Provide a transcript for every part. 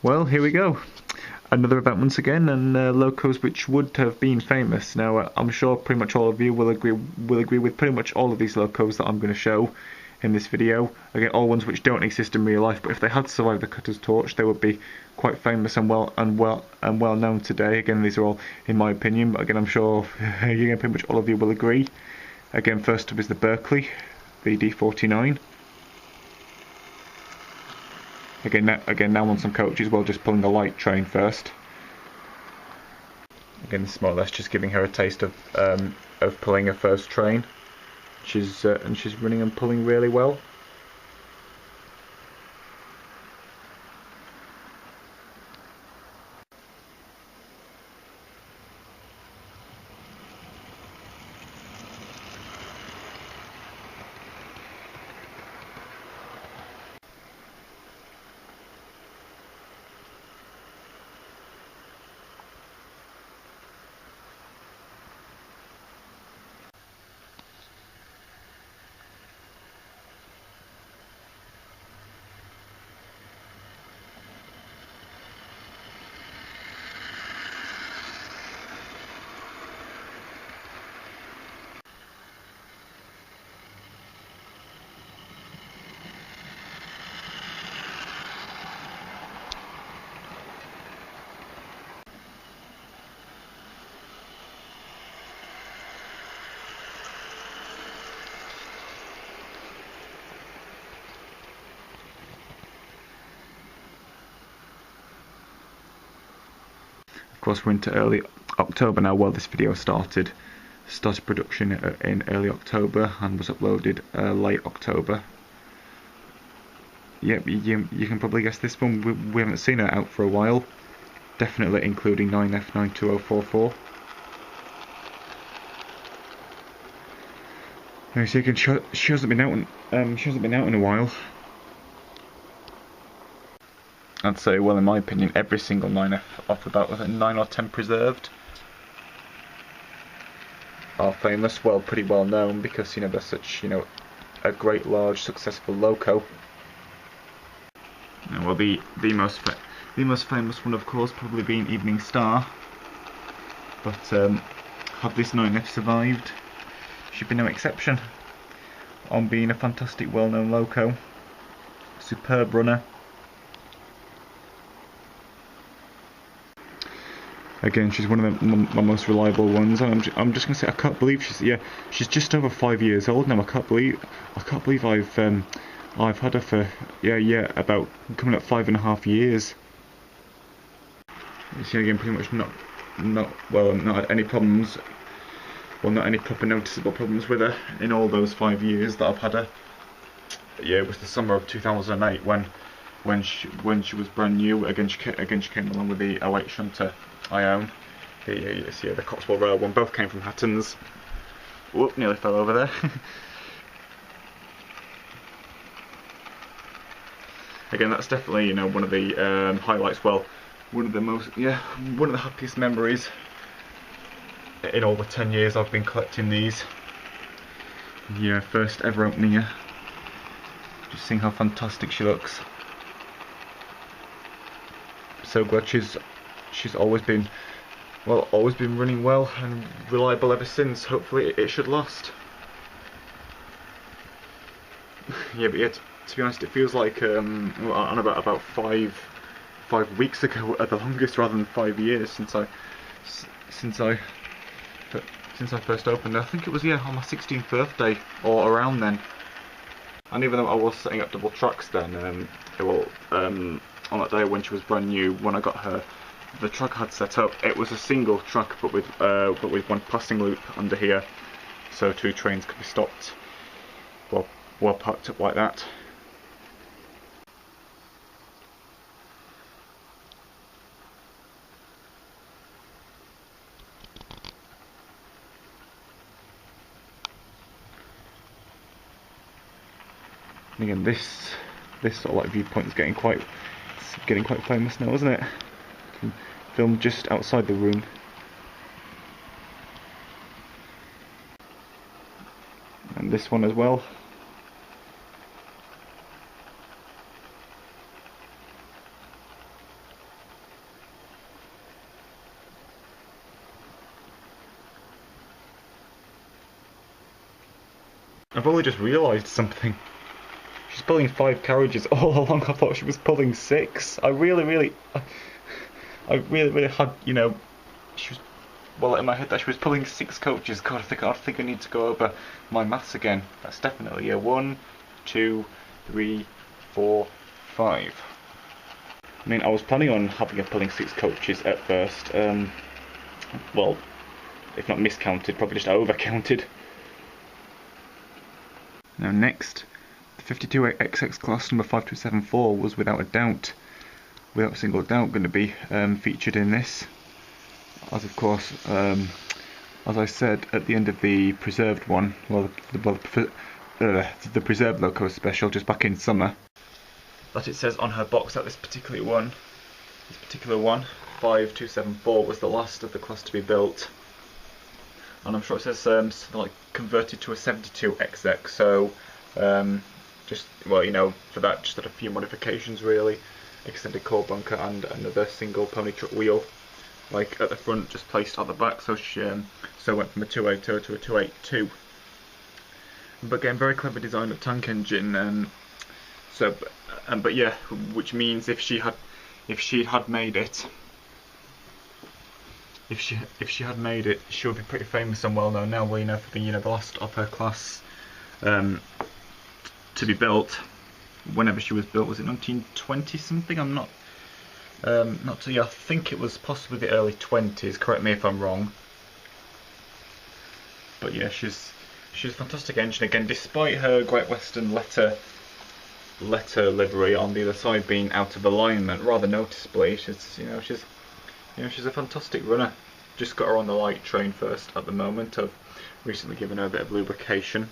Well, here we go. Another event once again, and Locos which would have been famous. Now, I'm sure pretty much all of you will agree with pretty much all of these Locos that I'm going to show in this video. Again, all ones which don't exist in real life, but if they had survived the Cutter's Torch, they would be quite famous and well known today. Again, these are all in my opinion, but again, I'm sure again, pretty much all of you will agree. Again, first up is the Berkeley VD49. Again, now on some coaches, well, just pulling a light train first. Again, this is more or less just giving her a taste of pulling her first train. And she's running and pulling really well. Of course, we're into early October now. Well, this video started production in early October and was uploaded late October. Yep, you can probably guess this one. We haven't seen her out for a while. Definitely including 9F92044. As you can, she hasn't been out in a while. I'd say, well, in my opinion, every single 9F off the bat, with 9 or 10 preserved, are famous. Well, pretty well known because they're such a great, large, successful loco. And, well, the most famous one, of course, probably being Evening Star. But had this 9F survived, she'd be no exception on being a fantastic, well-known loco, superb runner. Again, she's one of my most reliable ones. I'm just gonna say, I can't believe she's just over 5 years old now. I can't believe I've had her for about coming up 5.5 years. You see, again, pretty much not had any problems. Well, not any proper noticeable problems with her in all those 5 years that I've had her. Yeah, it was the summer of 2008 when she was brand new. Again, she came along with the 08 shunter I own. The Cotswold Rail one. Both came from Hattons. Whoop, nearly fell over there. Again, that's definitely one of the highlights. Well, one of the happiest memories in all the 10 years I've been collecting these. Yeah, first ever opening her. Just seeing how fantastic she looks. So glad she's always been running well and reliable ever since. Hopefully it should last. Yeah, to be honest, it feels like on about 5 weeks ago at the longest, rather than 5 years since I first opened. I think it was on my 16th birthday or around then. And even though I was setting up double tracks then, on that day when she was brand new, when I got her, the track I had set up, it was a single track but with one passing loop under here, so 2 trains could be stopped well parked up like that. And again, this sort of like viewpoint is getting quite famous now, isn't it? Filmed just outside the room. And this one as well. I've only just realised something. She's pulling 5 carriages all along. I thought she was pulling 6. I really had, you know, she was, well, in my head that she was pulling 6 coaches. God, I think I need to go over my maths again. That's definitely, yeah, 1, 2, 3, 4, 5. I mean, I was planning on having her pulling 6 coaches at first. Well, if not miscounted, probably just overcounted. Now next, the 52XX class number 5274 was without a single doubt, going to be featured in this. As of course, as I said at the end of the preserved one, well, the preserved Locos special just back in summer, that it says on her box that this particular one, 5274, was the last of the class to be built. And I'm sure it says something like converted to a 72XX, so just, well, you know, for that just had a few modifications really. Extended core bunker and another single pony truck wheel, like at the front, just placed on the back, so she went from a 280 to a 282. But again, very clever design of tank engine. But yeah, which means if she had made it, she would be pretty famous and well known now. Well, you know, for being, you know, the last of her class to be built. Whenever she was built, was it 1920 something? I'm not too. Yeah, I think it was possibly the early 20s. Correct me if I'm wrong. But yeah, she's a fantastic engine again, despite her Great Western letter livery on the other side being out of alignment rather noticeably. She's a fantastic runner. Just got her on the light train first at the moment. I've recently given her a bit of lubrication.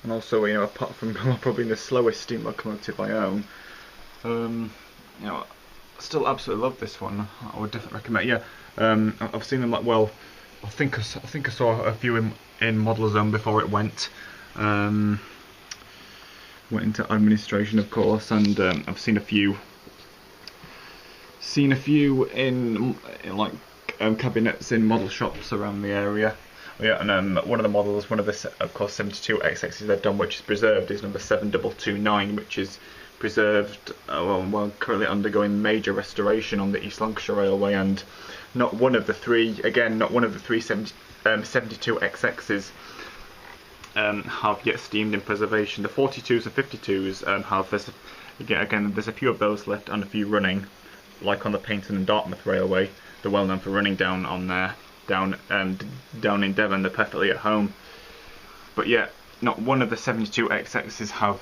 And also, you know, apart from probably the slowest steam locomotive I own, you know, I still absolutely love this one. I would definitely recommend. Yeah, I've seen them, like, well, I think I saw a few in Model Zone before it went into administration, of course, and I've seen a few in like cabinets in model shops around the area. Yeah, and one of the models, one of the, of course, 72XXs they've done, which is preserved, is number 7229, which is preserved, well, currently undergoing major restoration on the East Lancashire Railway, and not one of the three 72XXs have yet steamed in preservation. The 42s and 52s have, there's a few of those left and a few running, like on the Paignton and Dartmouth Railway. They're well known for running down on there. Down in Devon, they're perfectly at home. But yeah, not one of the 72XXs have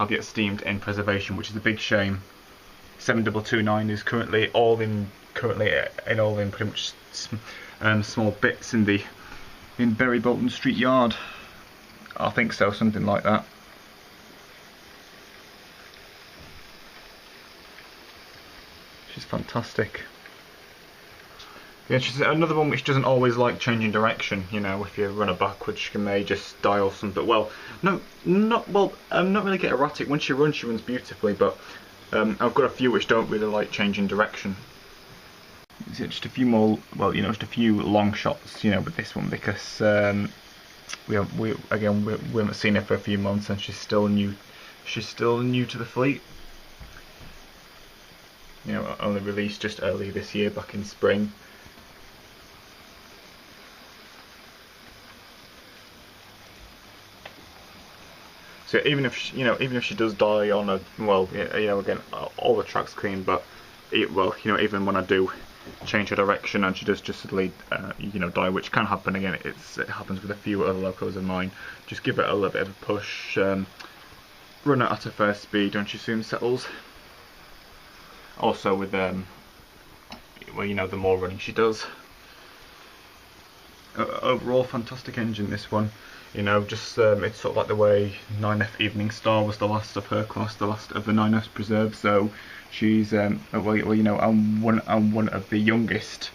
yet steamed in preservation, which is a big shame. 7229 is currently in pretty much small bits in Bury Bolton Street Yard. I think so, something like that. She's fantastic. Yeah, she's another one which doesn't always like changing direction. You know, if you run her backwards, she may just dial something. Well, not really get erratic. When she runs beautifully. But I've got a few which don't really like changing direction. Just a few more. Well, you know, just a few long shots. You know, with this one, because we haven't seen her for a few months, and she's still new. She's still new to the fleet. You know, only released just early this year, back in spring. So even if she does die on a, well, you know, again, all the track's clean, but even when I do change her direction and she does just suddenly die, which can happen. Again, it happens with a few other Locos of mine. Just give it a little bit of a push, run it at her first speed, and she soon settles. Also with the more running she does. Overall, fantastic engine, this one. You know, just it's sort of like the way 9F Evening Star was the last of her class, the last of the 9Fs preserved. So she's I'm one of the youngest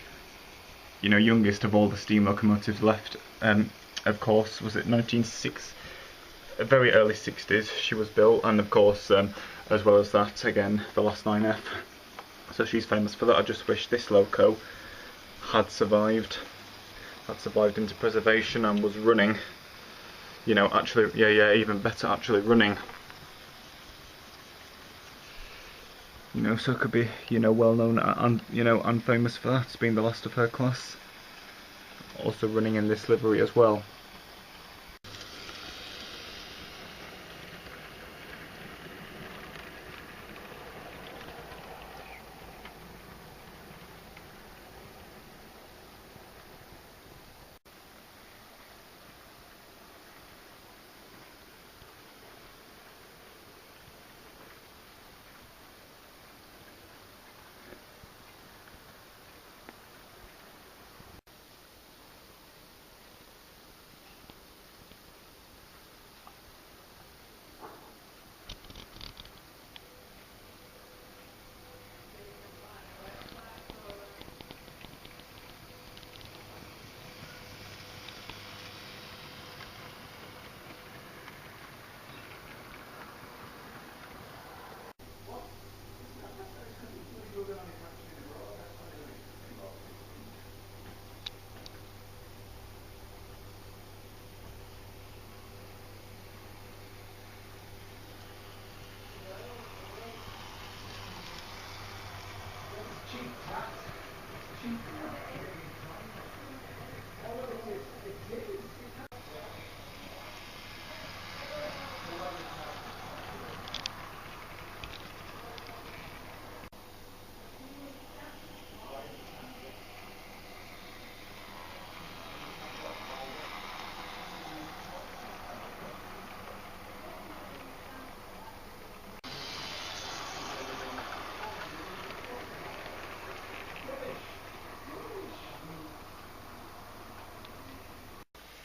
of all the steam locomotives left. Of course, was it 1906? very early 60s she was built, and of course as well as that, again, the last 9F. So she's famous for that. I just wish this loco had survived into preservation and was running, you know, actually, yeah, even better, actually running. You know, so it could be, you know, well known and, you know, and famous for that, being the last of her class. Also running in this livery as well.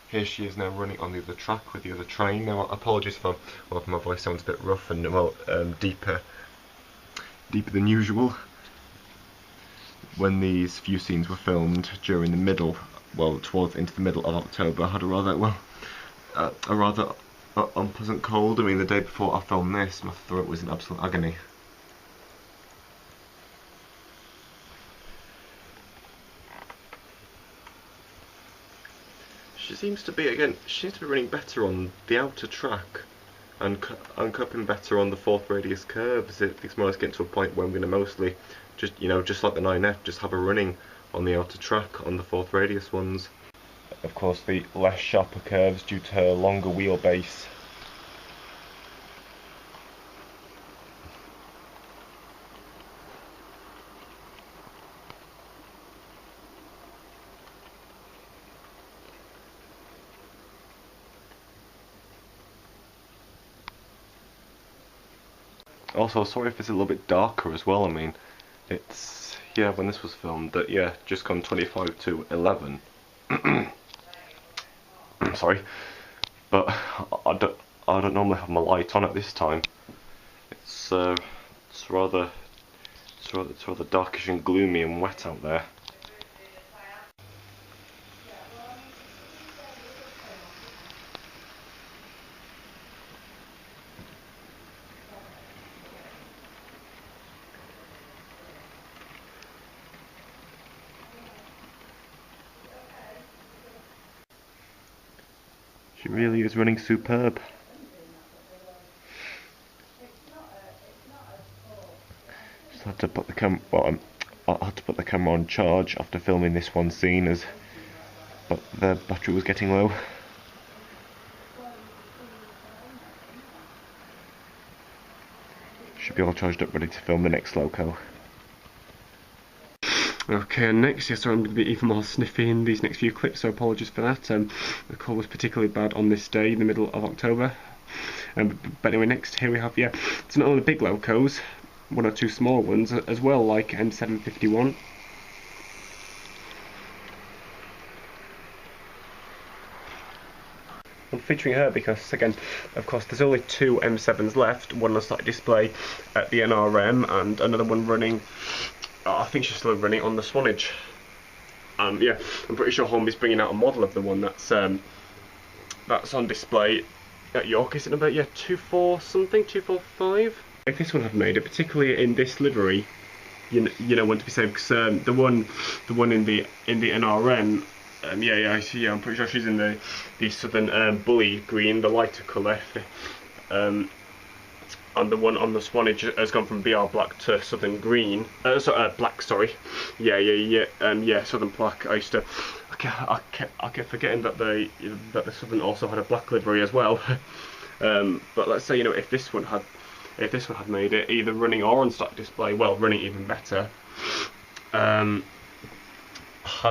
Here she is now running on the other track with the other train. Now, apologies for if my voice sounds a bit rough and deeper than usual. When these few scenes were filmed during the middle, towards into the middle of October, I had a rather unpleasant cold. I mean, the day before I filmed this, my throat was in absolute agony. She seems to be running better on the outer track and coping better on the fourth radius curves. It's more or less getting to a point where I'm going to mostly just like the 9F, just have her running on the outer track on the fourth radius ones. Of course, the less sharper curves due to her longer wheelbase. Also, sorry if it's a little bit darker as well. I mean, it's, yeah, when this was filmed, that, yeah, just gone 25 to 11. Sorry, but I don't normally have my light on at this time. It's rather darkish and gloomy and wet out there. She really is running superb. Just had to put the I had to put the camera on charge after filming this one scene, but the battery was getting low. Should be all charged up, ready to film the next loco. Okay, and next, yes, I'm going to be even more sniffy in these next few clips, so apologies for that. The cold was particularly bad on this day, in the middle of October. But anyway, next, here we have, yeah, it's not only big locos, one or two small ones as well, like M751. I'm featuring her because, again, of course, there's only two M7s left, one on site display at the NRM, and another one running, I think she's still running on the Swanage. Yeah, I'm pretty sure Hornby's bringing out a model of the one that's on display at York, is it number 24 something, 245? If this one had made it, particularly in this livery, you know when to be safe, because the one in the NRN, I'm pretty sure she's in the Southern Bully green, the lighter colour. And the one on the Swanage has gone from BR black to Southern green. Black, sorry. Southern black. I kept forgetting that the Southern also had a black livery as well. But let's say, if this one had made it, either running or on stock display, well, running even better. Had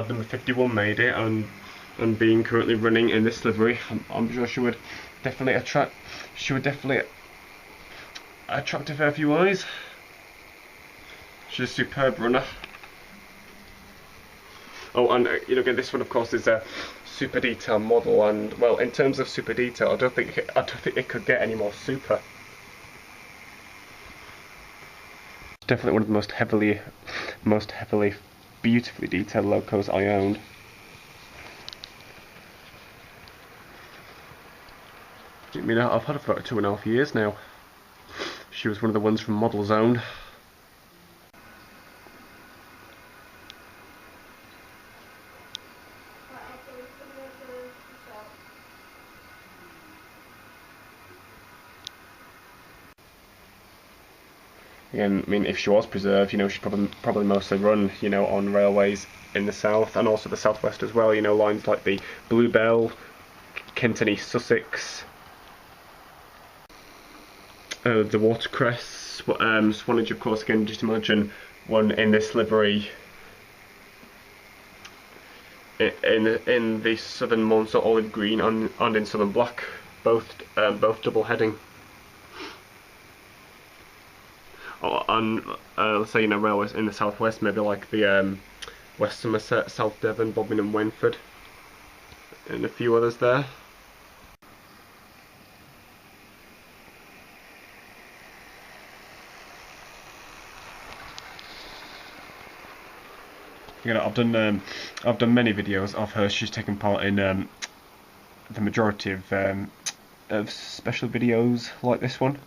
number 51 made it, and being currently running in this livery, I'm sure she would definitely attract a fair few eyes. She's a superb runner. Oh, and again, this one of course is a super detail model, and well, in terms of super detail, I don't think it could get any more super. Definitely one of the most heavily, beautifully detailed Locos I owned. I mean, I've had her for about 2.5 years now. She was one of the ones from Model Zone. Again, I mean, if she was preserved, she'd probably mostly run, on railways in the south and also the southwest as well. Lines like the Bluebell, Kent and East Sussex, the Watercress, Swanage, of course. Again, just imagine one in this livery in the Southern Monster olive green and in Southern black, both double heading. And let's say railways in the southwest, maybe like the West Somerset, South Devon, Bodmin and Wainford, and a few others there. I've done many videos of her. She's taken part in the majority of special videos like this one.